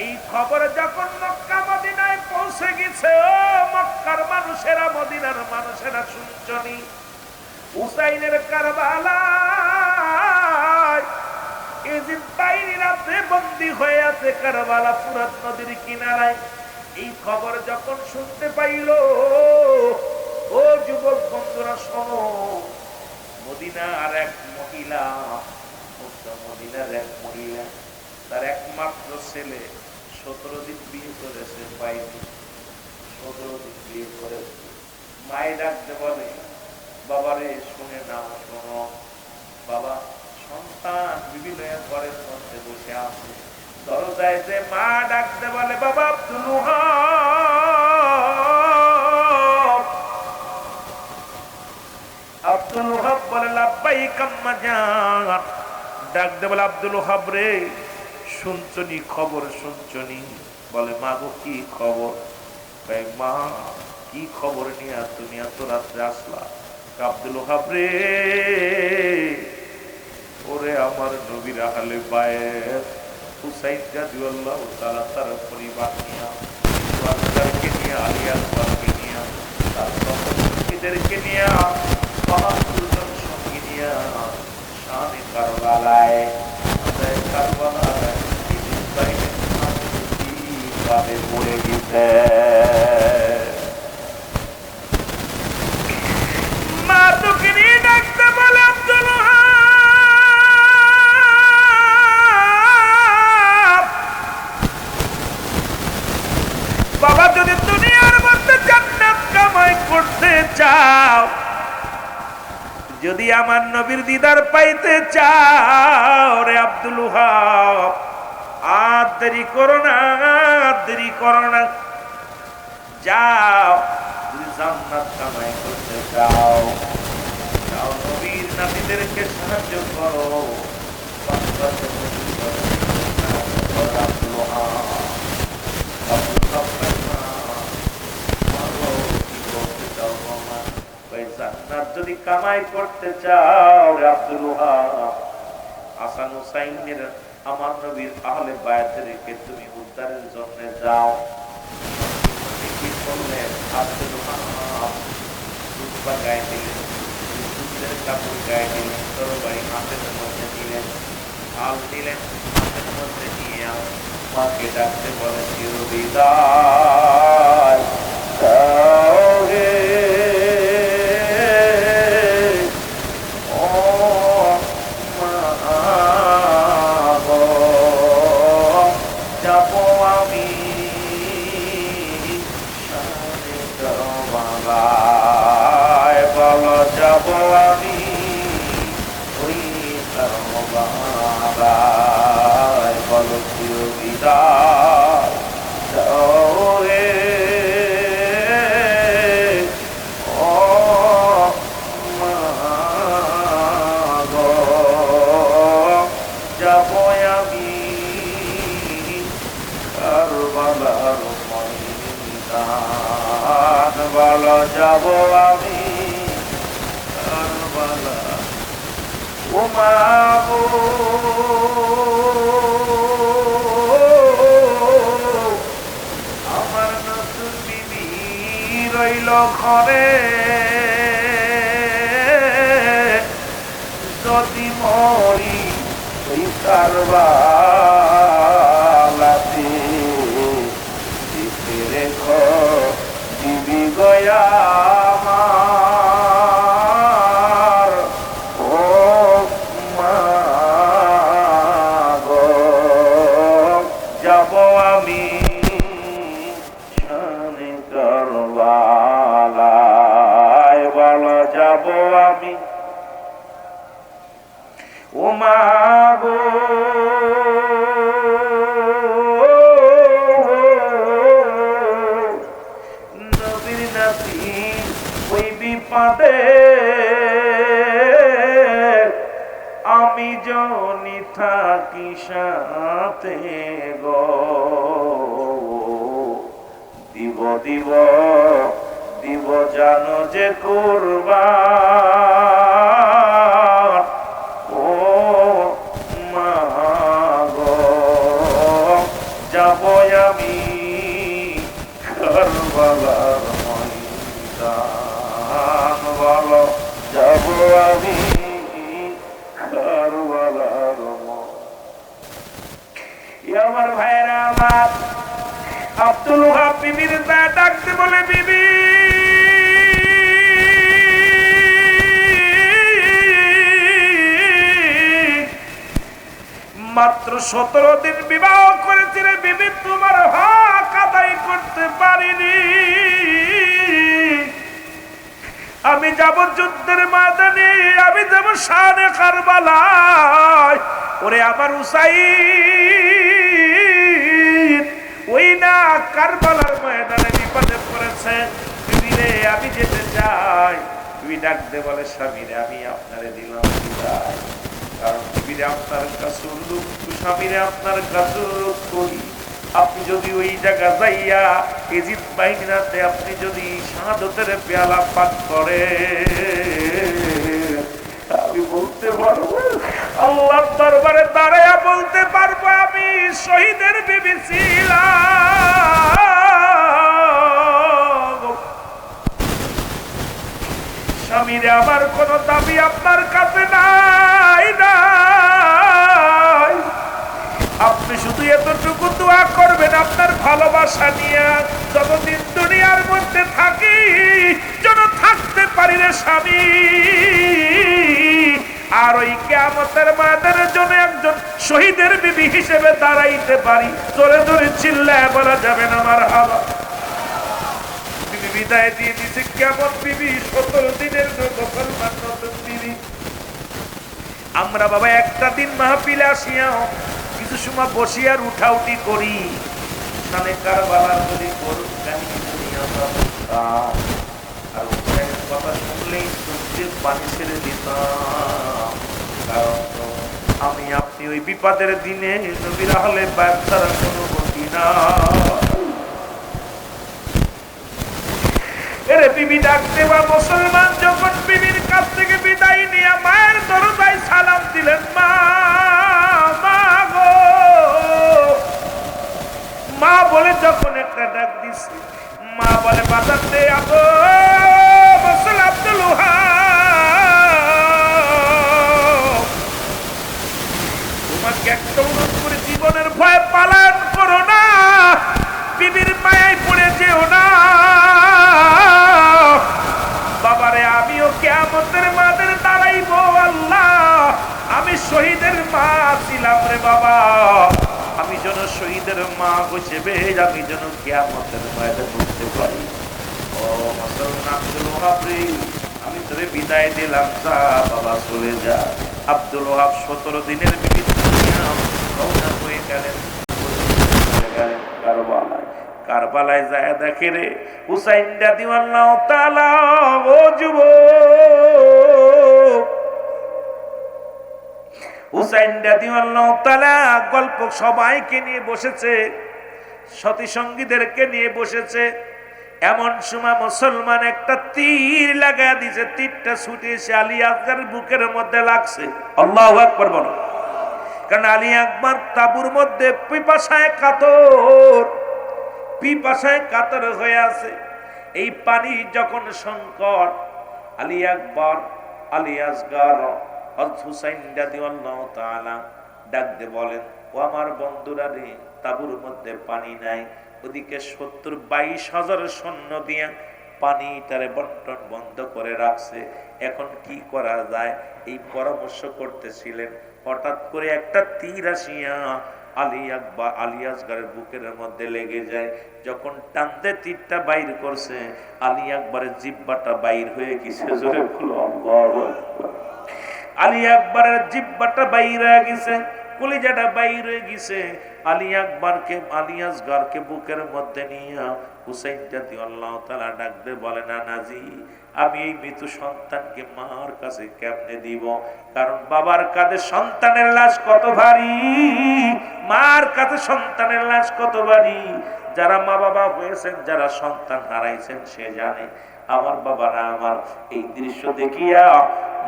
এই খবর যখন মক্কা মদিনায় পৌঁছে গেছে, ও মক্কার মানুষেরা, মদিনার মানুষেরা শুনছনি, হুসাইনের কারবালায় এদিন বাইরে রাতে বন্দী হয়ে আছে কারবালা ফুরাত নদীর কিনারায়। এই খবর যখন শুনতে পাইল, ও যুবক বন্ধুরা শোনো, মদিনার এক মহিলা, তার একমাত্র ছেলে 17 দিন বিয়ে করেছে, পাইনি, 17 দিন বিয়ে করেছে। মায়ে ডাকতে বলে, বাবারে শুনে নাও, শোনো বাবা, সন্তান বিভিন্ন ঘরের মধ্যে বসে আছে, দরজায় যে মা ডাকতে বলে, বাবা আব্দুল ওয়াহাব বলে, লাব্বাইক আম্মা জান। ডাকতে বলে, আব্দুল ওয়াহাব রে, শুনছনি খবর, শুনছনি? বলে, মা গো কি খবর? মা কি খবর নিয়ে তুমি এত রাত্রে আসলা? আব্দুল ওয়াহাব রে, ওরে আমার নবীর আহলে বায়েত হুসাইন রাদিয়াল্লাহু তাআলা তার পরিবার নিয়ে, ওয়াজদারকে নিয়ে, আলী আকবরকে নিয়ে, তার সঙ্গীদেরকে নিয়ে, ৭২ জন সঙ্গী নিয়ে শানে কারবালায়, কারবালায় কিভাবে পড়ে গেছে। মা তোকে নিয়ে ডাকতে বলে, আব্দুল বাবা, যদি দুনিয়ার মধ্যে জান্নাত কামাই করতে চাও, যদি আমার নবীর দিদার পাইতে চাও রে আব্দুল ওয়াহাব, আর দেরি করো না, যাও। যদি জান্নাত কামাই করতে চাও, নবীর নাতিদেরকে সাহায্য করো। আব্দুল ওয়াহাব যদি কামাই করতে চাও, আব্দুল ওয়াহাব হাসান হুসাইনের আমার নবীর আহলে বায়াতদেরকে তুমি উদ্ধারের জন্য যাও। কি করলেন? আব্দুল ওহাব জুব্বা গায়ে দিলেন, যুদ্ধের কাপড় গায়ে দিলেন, তরবারি হাতের মধ্যে নিলেন, ঢাল দিলেন, হাতের মধ্যে নিয়ে মাকে ডাকতে বলে চির বিদায় দাও রে ও মা গো, যাবো আমি শানে কারবালায়, বলো যাবো আমি ওই কারবালায়, বলো চির বিদায় দাও রে ও মা গো, যাবো আমি কারবালার ময়দান, বলো যাবো আমি কারবালা ও মা গো, আমার নতুন বিবি রইল ঘরে, যদি মরি ওই কারবালাতে, দিতে রেখো বিবি গয়া আমার ও মা গো, যাব আমি শানে কারবালায়, বলো যাব আমি ও মা গো, নবীর নাতি ওই বিপদে আমি জনি থাকি সাথে গো, দিব দিব দিব জানো যে কুরবান ও মা গো, যাব আমি কারবালার ময়দান, বলো যাব আমি কারবালার ময়দান। আমার ভাইরা আমার, আব্দুল ওহাব বিবির ডাকতে বলে বিবি মাত্র 17 দিন বিবাহ করেছিলে বিবি, তোমার হক আদায় করতে পারিনি, আমি যাব যুদ্ধের ময়দানে, আমি যাব শানে কারবালায়, ওরে আমার হুসাইন ওই না কারবালার ময়দানে বিপদে পড়েছে, বিবি রে আমি যেতে চাই। বিবি ডাকতে বলে স্বামী রে আমি আপনারে দিলাম বিদায়, কারণ বিবিরে আপনার কাছে অনুরোধ, স্বামীরে আপনার কাছে অনুরোধ করি, আপনি যদি ওই জায়গা যাইয়া ইজিপ্ট বাহিনীতে আপনি যদি শাহাদাতের পেয়ালা পান করে, আমি বলতে পারবো আল্লাহর দরবারে দাঁড়ায়া বলতে পারবো আমি শহীদের বিবি ছিলাম। স্বামীরে আমার কোনো দাবি আপনার কাছে নাই নাই, আপনি শুধু এতটুকু দোয়া করবেন আপনার ভালোবাসা নিয়ে, যতদিন দুনিয়ার মধ্যে থাকি যেন থাকতে পারি রে স্বামী, আর ওই কিয়ামতের ময়দানের জন্য একজন শহীদের বিবি হিসেবে দাঁড়াইতে পারি। জোরে জোরে চিল্লায় বলা যাবে না মারহাবা। বিবি বিদায় দিয়ে দিছে, কিয়ামত বিবি 17 দিনের মুসলমান নতুন বিবি। আমরা বাবা একটা দিন মাহফিলে আসিয়াও কিছু সময় বসি আর উঠাউটি করি, শানে কারবালার যদি করুন কাহিনী যদি আমরা আর হুসাইনের কথা শুনলেই চোখে পানি ছেড়ে দিতাম, কারণ আমি আপনি ওই বিপদের দিনে নবীর আহলে বায়াত ছাড়া কোনো গতি না। এরে বিবি ডাকতে বা মুসলমান যখন বিবির কাছ থেকে বিদায় নিয়ে মায়ের দরজায় সালাম দিলেন, মা মা গো বলে যখন একটা ডাক দিছে, মা বলে বাজার দে আবো মুসল আব্দুল ওহাব, তোমাকে একটা অনুরোধ করে জীবনের ভয় পালন করো না, বিবির মায়ায় পড়ে যেও না। বাবারে আমিও কিয়ামতের মাঠে দাঁড়াইবো আল্লাহ, আমি শহীদের মা ছিলাম রে বাবা, আমি যেন শহীদের মা হিসেবে আমি যেন কিয়ামতের মাঠে বলতে পারি, ও মুসলমান আব্দুল ওহাব রে, আমি তোরে বিদায় দিলাম, যা বাবা চলে যা। আব্দুল ওহাব 17 দিনের বিবিধ রওনা হয়ে গেলেন কারবালায়। কারবালায় যায় দেখে রে হুসাইন রাদিয়াল্লাহু তাআলা, ও যুবক, হুসাইন রাদিয়াল্লাহু তাআলা গল্প সবাইকে নিয়ে বসেছে, সতী সঙ্গীদেরকে নিয়ে বসেছে। এমন সময় মুসলমান একটা তীর লাগায় দিয়েছে, তীরটা ছুটে এসে আলী আকবরের বুকের মধ্যে লাগছে। আল্লাহু আকবার বলো। কারণ আলী আকবর তাঁবুর মধ্যে পিপাসায় কাতর হয়ে আছে। এই পানি যখন সংকট, আলী আকবর, আলী আসগর, হযরত হুসাইন রাদিয়াল্লাহু তাআলা ডাক দিয়ে বলেন, ও আমার বন্ধুরা রে, তাঁবুর মধ্যে পানি নাই, ওদিকে 22,000 সৈন্য দিয়ে পানিটারে বন্টন বন্ধ করে রাখছে, এখন কি করা যায় এই পরামর্শ করতেছিলেন। হঠাৎ করে একটা তীর আসিয়া আলী আকবর, আলী আসগরের বুকের মধ্যে লেগে যায়। যখন টানতে তীরটা বাইর করছে, আলী আকবরের জিহ্বাটা বাইর হয়ে গেছে। জোরে বলো আল্লাহু আকবার। আলী আকবরের জিহ্বাটা বাইর হয়ে গেছে, কলিজাটা বাইর হয়ে গেছে। আলী আকবরকে, আলী আসগরকে বুকের মধ্যে নিয়ে হুসাইন রাদিয়াল্লাহু তাআলা ডাক দিয়ে বলে, না নাজি, আমি এই মৃত সন্তানকে মার কাছে কেমনে দিব? কারণ বাবার কাঁধে সন্তানের লাশ কত ভারী, মার কাছে সন্তানের লাশ কত ভারী। যারা মা বাবা হয়েছেন, যারা সন্তান হারাইছেন, সে জানে। আমার বাবারা আমার এই দৃশ্য দেখিয়া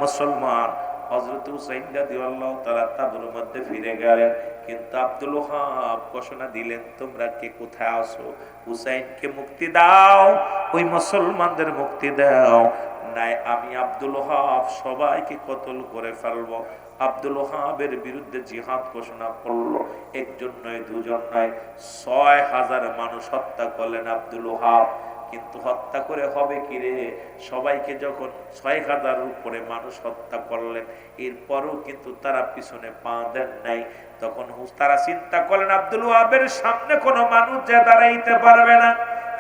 মুসলমান হযরত হুসাইন রাদিয়াল্লাহু তাআলা তাঁবুর মধ্যে ফিরে গেলেন। কিন্তু আব্দুল ওহাব ঘোষণা দিলেন, তোমরা কে কোথায় আছো? হুসাইনকে মুক্তি দাও, ওই মুসলমানদের মুক্তি দাও, নাই আমি আব্দুল ওহাব সবাইকে কতল করে ফেলবো। আব্দুল ওহাবের বিরুদ্ধে জিহাদ ঘোষণা করলো। একজন নয়, দুজন নয়, 6,000 মানুষ হত্যা করলেন আব্দুল ওহাব। কিন্তু হত্যা করে হবে কি রে? সবাইকে যখন 6,000 উপরে মানুষ হত্যা করলেন, এরপরও কিন্তু তারা পিছনে পা দেন নাই। তখন তারা চিন্তা করলেন, আব্দুল ওহাবের সামনে কোনো মানুষ যে দাঁড়াইতে পারবে না,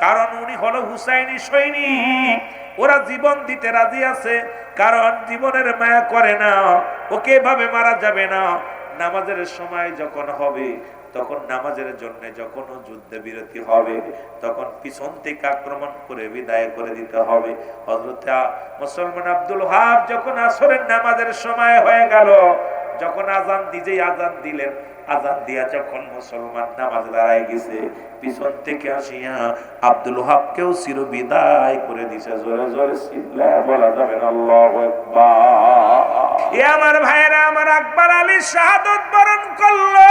কারণ উনি হলো হুসাইনি সৈনিক, ওরা জীবন দিতে রাজি আছে, কারণ জীবনের মায়া করে না, ওকে এভাবে মারা যাবে না। নামাজের সময় যখন হবে, তখন নামাজের জন্য যখন যুদ্ধে বিরতি হবে, তখন পিছন থেকে আক্রমণ করে বিদায় করে দিতে হবে। হযরত মুসলমান আব্দুল ওহাব যখন আসরের নামাজের সময় হয়ে গেল, যখন আজান দিলেন, আজান দিয়া যখন মুসলমান নামাজ দাঁড়ায় গেছে, পিছন থেকে আসিয়া আব্দুল ওহাবকেও চির বিদায় করে দিছে। জোরে জোরে চিল্লায়া বলা যাবে না আল্লাহু আকবার। এ আমার ভাইরা, আমার আকবর আলী শাহাদাত বরণ করলো।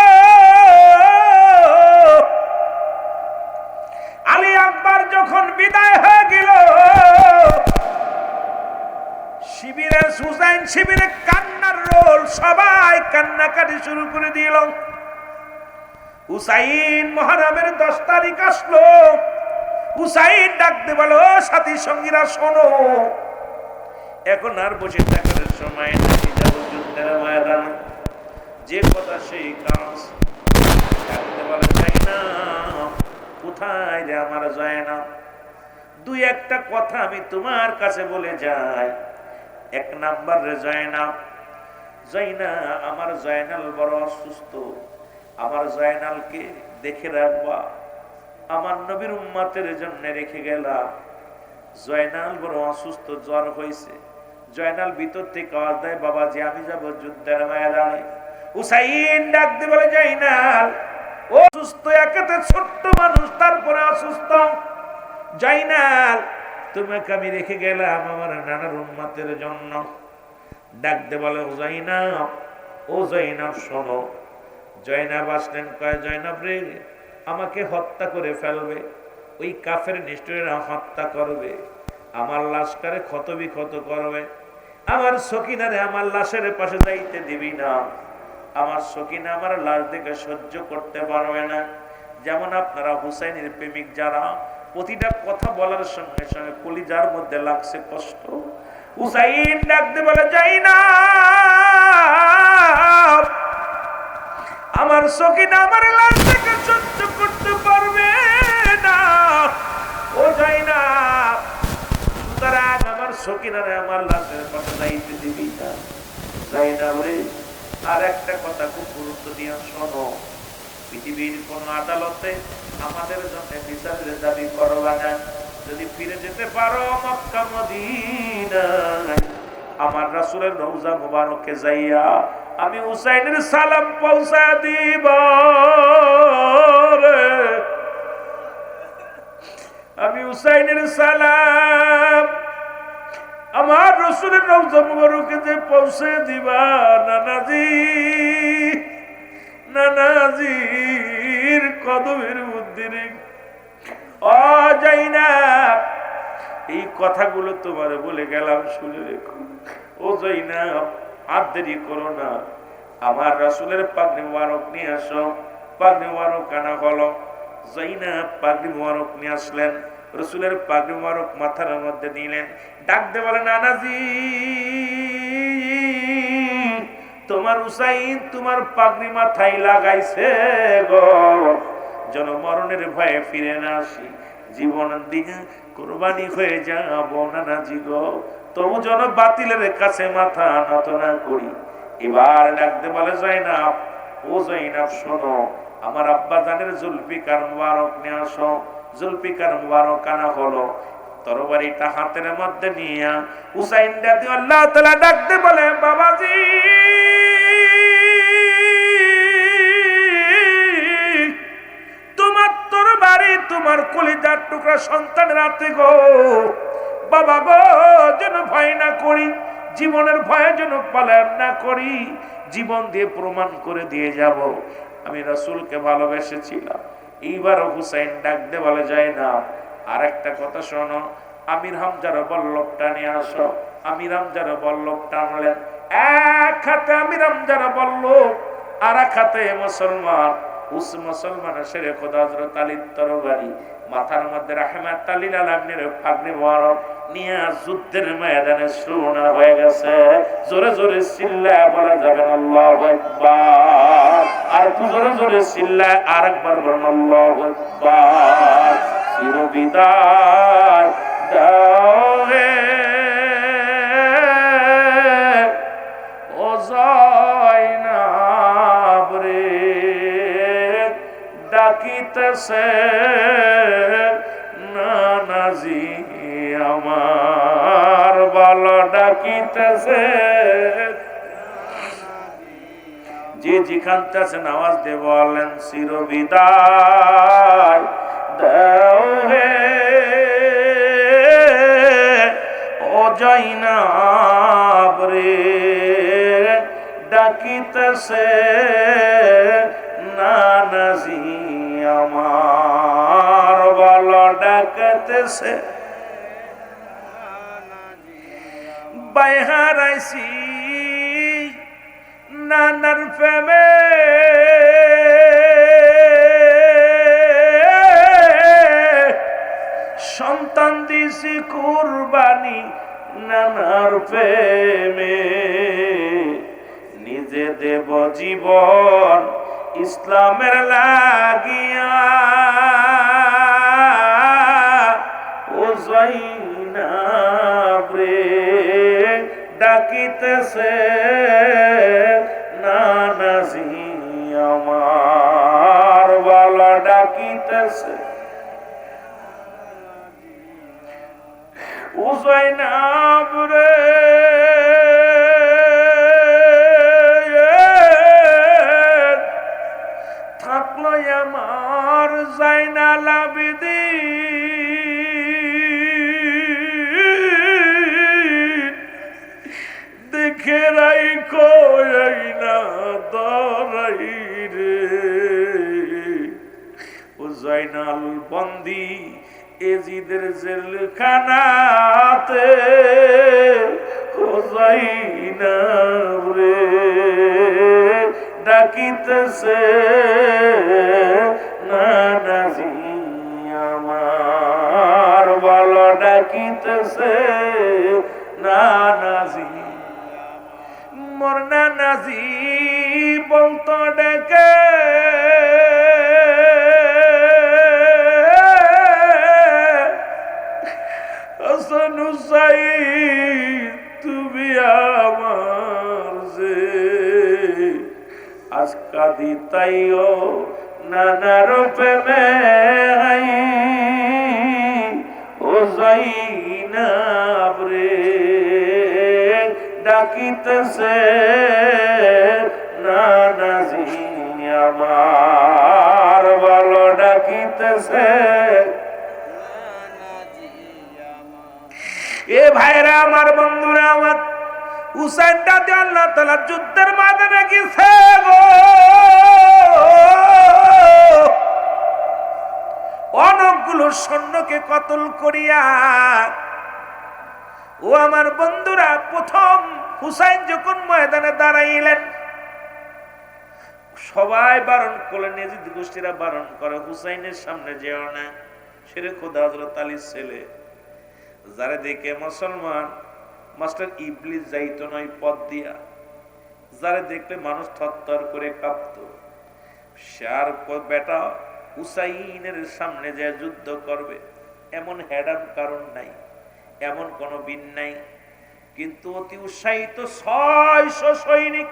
আলী আকবর যখন বিদায় হয়ে গেল, শিবিরের হুসাইন শিবিরে কান্নার রোল, সবাই কান্নাকাটি শুরু করে দিল। হুসাইন মহরমের 10 তারিখ আসলো। হুসাইন ডাকতে বলো, সাথী সঙ্গীরা শোনো, এখন আর বসে থাকার সময় নাকি যাব যুদ্ধের ময়দানে, যে কথা সেই কাজ। ডাকতে বলে, যাই না, কোথায় যে আমার যায় না, দুই একটা কথা আমি তোমার কাছে বলে যাই। 1 নাম্বার রে জয়না, আমার জয়নাল বড় অসুস্থ, আমার জয়নালকে দেখে রাখবা, আমার নবীর উম্মতের জন্য রেখে গেলা। জয়নাল বড় অসুস্থ, জ্বর হয়েছে। জয়নাল ভিতর থেকে আওয়াজ দেয়, বাবাজি আমি যাব যুদ্ধের ময়দানে। হুসাইন ডাক দিয়ে বলে, জয়নাল ও অসুস্থ, একেতে ছোট্ট মানুষ, তারপরে অসুস্থ। জয়নাল তোমাকে আমি রেখে গেলাম আমার নানার উম্মতের জন্য। ডাক দিয়ে বলে, জয়নাব, ও জয়নাব শোনো। জয়নাব আসলেন, কয়, জয়নাব রে, আমাকে হত্যা করে ফেলবে, ওই কাফের নিষ্ঠুরেরা হত্যা করবে, আমার লাশটারে ক্ষতবিক্ষত করবে, আমার সকিনারে আমার লাশের পাশে যাইতে দিবি না, আমার সকিনা আমার লাশ দেখে সহ্য করতে পারবে না। যেমন আপনারা হুসাইনের প্রেমিক যারা, প্রতিটা কথা বলার সঙ্গে সঙ্গে কলিজার মধ্যে লাগছে কষ্ট। হুসাইন ডাকতে বলে, যাই না, আমার সকিনা আমার লাশ দেখে সহ্য করতে পারবে না, ও যাই না, তারা আমার সকিনারে আমার লাশের পাশে যাইতে দিবি না, যাই না রে। আর একটা কথা খুব গুরুত্ব দিয়ে শোনো, পৃথিবীর কোন আদালতে আমাদের জন্য বিচারের দাবি করবা না। যদি ফিরে যেতে পারো মক্কা মদিনায়, আমার রাসূলের রওজা মুবারকে যাইয়া আমি হুসাইনের সালাম পৌঁছা দিব রে, আমি হুসাইনের সালাম আমার রাসূলের রওজা মুবারকে যে পৌঁছে দিবা, নানাজি নানাজির কদমের মধ্যে ও যাই না। এই কথাগুলো তোমার বলে গেলাম, শুনে রেখো। ও যাই না, আর দেরি করো না, আমার রাসূলের পাগড়ি মুবারক নিয়ে আসো। পাগড়ি মুবারক আনা হলো, যাই না পাগড়ি মুবারক নিয়ে আসলেন, রাসূলের পাগড়ি মুবারক মাথার মধ্যে দিলেন, ডাক দে বলে, নানাজি তোমার হুসাইন তোমার পাগড়ি মাথায় লাগাইছে গো, যেন মরণের ভয়ে ফিরে না আসি, জীবনের দিকে কুরবানি হয়ে যাব নানাজি গো, তবু যেন বাতিলের কাছে মাথা নত না করি। এবার ডাকতে বলে, যায়নাব, ও যায়নাব শোনো, আমার আব্বা জানের জুলফিকার মুবারক নিয়ে আসো। জুলফিকার মুবারক আনা হলো, তরবারিটা হাতের মধ্যে নিয়ে হুসাইন রাদিয়াল্লাহু তাআলা ডাকতে বলে, বাবাজি তোমার তরবারি তোমার কলিজার টুকরা সন্তানের হাতে গো, বাবা গো যেন ভয় না করি, জীবনের ভয়ে যেন পালায়ন না করি, জীবন দিয়ে প্রমাণ করে দিয়ে যাব আমি রাসূলকে ভালোবেসেছিলাম। এইবার হুসাইন ডাকতে বলে, যায় না, আর একটা কথা শোনো, আমির হামজার বল্লভটা নিয়ে আসো। আমির হামজার বল্লভটা আনলেন, এক হাতে আমির হামজার বল্লভ, আর এক হাতে মুসলমান মুসলমানের শেরে খোদা হযরত আলীর তরবারি, মাথার মধ্যে রাহমাত লিল আলামিনের পাগড়ি মুবারক নিয়ে যুদ্ধের ময়দানে শুরু হয়ে গেছে। জোরে জোরে চিল্লায় বলা যাবে আল্লাহু আকবার, আর জোরে জোরে চিল্লায় আরেকবার বলুন আল্লাহু আকবার। চিরবিদায় দাও রে ও যায়নাব রে, ডাকিতেছে নানাজি আমার, বলো ডাকিতেছে, যে যেখানতে আছেন আওয়াজ দিয়ে বলেন, চিরবিদায় দাও হে ও যায়নাব রে, ডাকিতেছে নানাজি আমার, বলো ডাকিতেছে। বাইহারাইছি নানার প্রেমে, সন্তান দিছি কুরবানি নানার প্রেমে, নিজে দেব জীবন ইসলামের লাগিয়া, ও যায়নাব রে ডাকিতেছে নানাজি আমার, বলো ডাকিতেছে। ও যায়নাব রে থাকলো আমার জাইনাল আবেদীন, দেখে রাইখো এই না দরাই রে, ও ও জয়নাল বন্দি এজিদের জেলখানাতে, ও জয়নাল রে ডাকিতেছে নানাজি আমার, বলো ডাকিতেছে নানাজি। মোর নানাজি বলতো ডেকে, হাসান হুসাইন তুমি আমার যে আজ কাঁদি তাইও নানার প্রেমে, ও জয়নাব রে ডাকিতেছে নানাজি আমার, বলো ডাকিতেছে। এ ভাইরা আমার, বন্ধুরা আমার, হুসাইন রাদিয়াল্লাহু তাআলা যুদ্ধের ময়দানে গেছে গো, অনেকগুলো সৈন্যকে কতল করিয়া। ও আমার বন্ধুরা, প্রথম হুসাইন যখন ময়দানে দাঁড়াইলেন, সবাই বারণ করলেন, ইয়াজিদ গোষ্ঠীরা বারণ করে হুসাইনের সামনে যেও না, সেরে খোদা হযরত আলীর ছেলে। যারা দেখে মুসলমান মাস্টার ইবলিস যাইতো নয় পথ দিয়া, যারা দেখলে মানুষ থরথর করে কাঁপতো, সার বেটা হুসাইনের সামনে যে যুদ্ধ করবে এমন হেডাম কারণ নাই, এমন কোন বিন নাই। কিন্তু অতি উৎসাহিত 600 সৈনিক,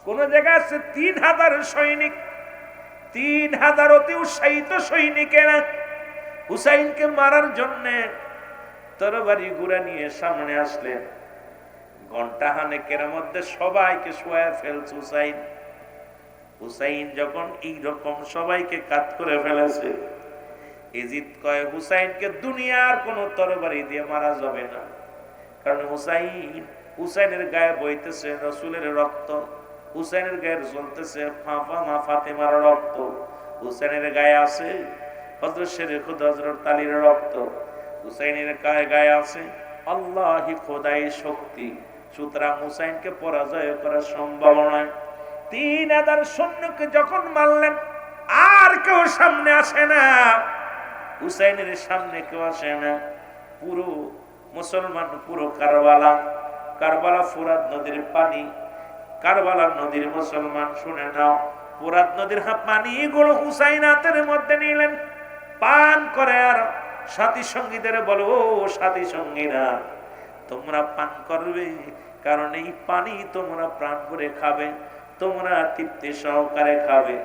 কোন জায়গায় আছে 3000 সৈনিক, 3000 অতি উৎসাহিত সৈনিকেরা হুসাইনকে মারার জন্য তরবারি গুড়া নিয়ে সামনে আসলেন। ঘন্টা হানেকের মধ্যে সবাইকে শোয়া ফেলছে হুসাইন। হুসাইন যখন এইরকম সবাইকে কাত করে ফেলেছে, ইয়াজিদ কয় হুসাইনকে দুনিয়ার কোন তরবারি দিয়ে মারা যাবে না, কারণ হুসাইনের গায়ে বইতেছে রাসূলের রক্ত, হুসাইনের গায়ে জ্বলতেছে মা ফাতেমার রক্ত, হুসাইনের গায়ে আছে হযরত শেরে খুদা হযরত আলীর রক্ত, হুসাইনের গায়ে আছে আল্লাহি খোদাই শক্তি। সুতরাং হুসাইনকে পরাজয় করা সম্ভব নয়। 3000 সৈন্যকে যখন মারলেন, আর কেউ সামনে আসে না, হুসাইনের সামনে কেউ আসে না। পুরো মুসলমান, পুরো কারবালা ফুরাত নদীর পানি, কারবালা নদীর মুসলমান শুনে নাও, ফুরাত নদীর পানি গুলো হুসাইন হাতের মধ্যে নিলেন, পান করে আর সাথী সঙ্গীদের বলো, ও সাথী সঙ্গীরা তোমরা পান করবে, কারণ এই পানি তোমরা প্রাণ ভরে খাবে, তোমরা তৃপ্তি সহকারে খাবে।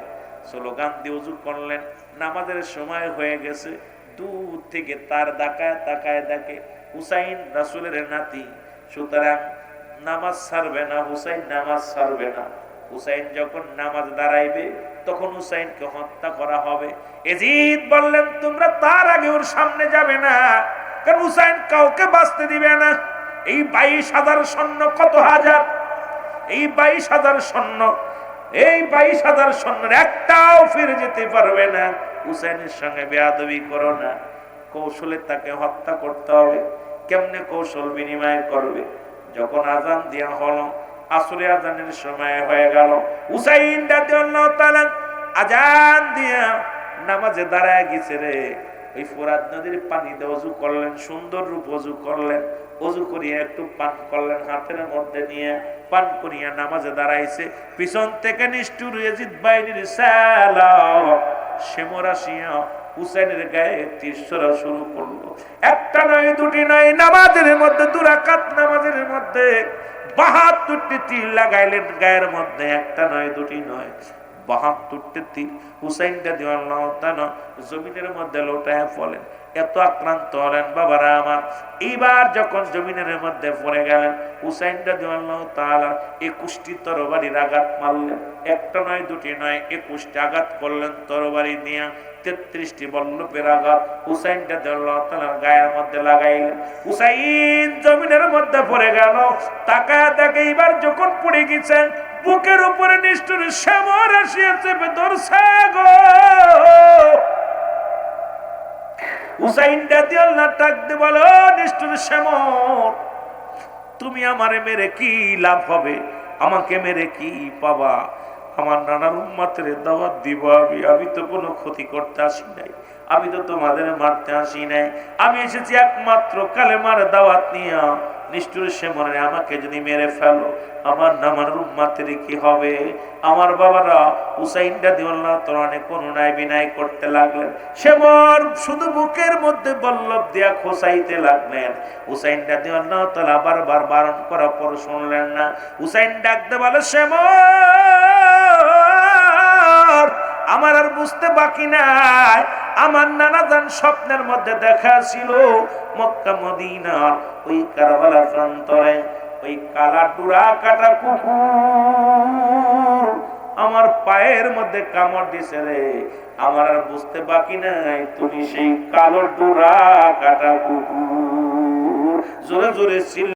স্লোগান দিয়ে ওযু করলেন, নামাজের সময় হয়ে গেছে। দূর থেকে তার তাকায় দেখে হুসাইন রাসূলের নাতি, সুতরাং নামাজ ছাড়বে না, হুসাইন নামাজ ছাড়বে না। হুসাইন যখন নামাজ দাঁড়াইবে তখন হুসাইনকে হত্যা করা হবে। ইয়াজিদ বললেন, তোমরা তার আগে ওর সামনে যাবে না, কারণ হুসাইন কাউকে বাঁচতে দিবে না। এই 22,000 সৈন্য কত হাজার, এই 22,000 সৈন্য, এই 22,000 সৈন্যের একটাও ফিরে যেতে পারবে না। হুসাইনের সঙ্গে বেয়াদবি করো না, কৌশলে তাকে হত্যা করতে হবে। কেমনে কৌশল বিনিময় করবে? যখন আজান দেওয়া হলো, আসরে আজানের সময় হয়ে গেল, হুসাইন রাদিয়াল্লাহু তাআলা আজান দিয়া নামাজে দাঁড়ায় গেছে রে। ওই ফোরাত নদীর পানি দিয়ে ওযু করলেন, সুন্দর রূপ ওযু করলেন, ওযু করিয়া একটু পান করলেন, হাতের মধ্যে নিয়ে পান করিয়া নামাজে দাঁড়াইছে। পিছন থেকে নিষ্ঠুর ইয়াজিদ বাহিনীর সালাম সেমরাশিয়া হুসাইনের গায়ে তীর ছোড়া শুরু করলো। একটা নয়, দুটি নয়, নামাজের মধ্যে 2 রাকাত নামাজের মধ্যে 72টি তীর লাগাইলেন গায়ের মধ্যে। একটা নয়, দুটি নয়, 72টি তীর হুসাইন রাদিয়াল্লাহু তাআলা জমিনের মধ্যে লোটায় পড়লেন। এত আক্রান্ত হলেন বাবারা আমার। এইবার যখন জমিনের মধ্যে পড়ে গেলেন, হুসাইন রাদিয়াল্লাহু তাআলা 21টি তরবারির আঘাত মারলেন। একটা নয়, দুটি নয়, 21টি আঘাত করলেন তরবারি দিয়া। 33টি বল্লভের আঘাত হুসাইন রাদিয়াল্লাহু তাআলার গায়ের মধ্যে লাগাইলেন। হুসাইন জমিনের মধ্যে পড়ে গেল। তাকায় দেখে এবার যখন পড়ে গেছেন, বুকের উপরে নিষ্ঠুর শ্যামর আসিয়া চেপে ধরছে গো। হুসাইন রাদিয়াল্লাহু ডাক দিয়ে বলো, নিষ্ঠুর শ্যামর, তুমি আমারে মেরে কি লাভ হবে? আমাকে মেরে কি পাবা? আমার নানার উম্মতের দাওয়াত দিব আমি তো কোনো ক্ষতি করতে আসি নাই, আমি তো তোমাদের মারতে আসি নাই, আমি এসেছি একমাত্র কালেমার দাওয়াত নিয়ে। নিষ্ঠুর শ্যামরে আমাকে যদি মেরে ফেলো আমার নানার উম্মতের কি হবে? আমার বাবারা হুসাইন রাদিয়াল্লাহু তাআলা কোনো নাই বিনাই করতে লাগলেন। শ্যামর শুধু বুকের মধ্যে বল্লভ দিয়া খোসাইতে লাগলেন। হুসাইন রাদিয়াল্লাহু তাআলা বারবার বারণ করার পর শুনলেন না। হুসাইন ডাকতে বলে, শ্যামর, আমার আর বুঝতে বাকি নাই, আমার নানা জান স্বপ্নের মধ্যে দেখা ছিল মক্কা মদিনার ওই কারবালা প্রান্তরে ওই কালা ডুরা কাটা কুকুর আমার পায়ের মধ্যে কামড় দিছে রে। আমার আর বুঝতে বাকি নাই তুমি সেই কালো ডুরা কাটা কুকুর। জোরে জোরে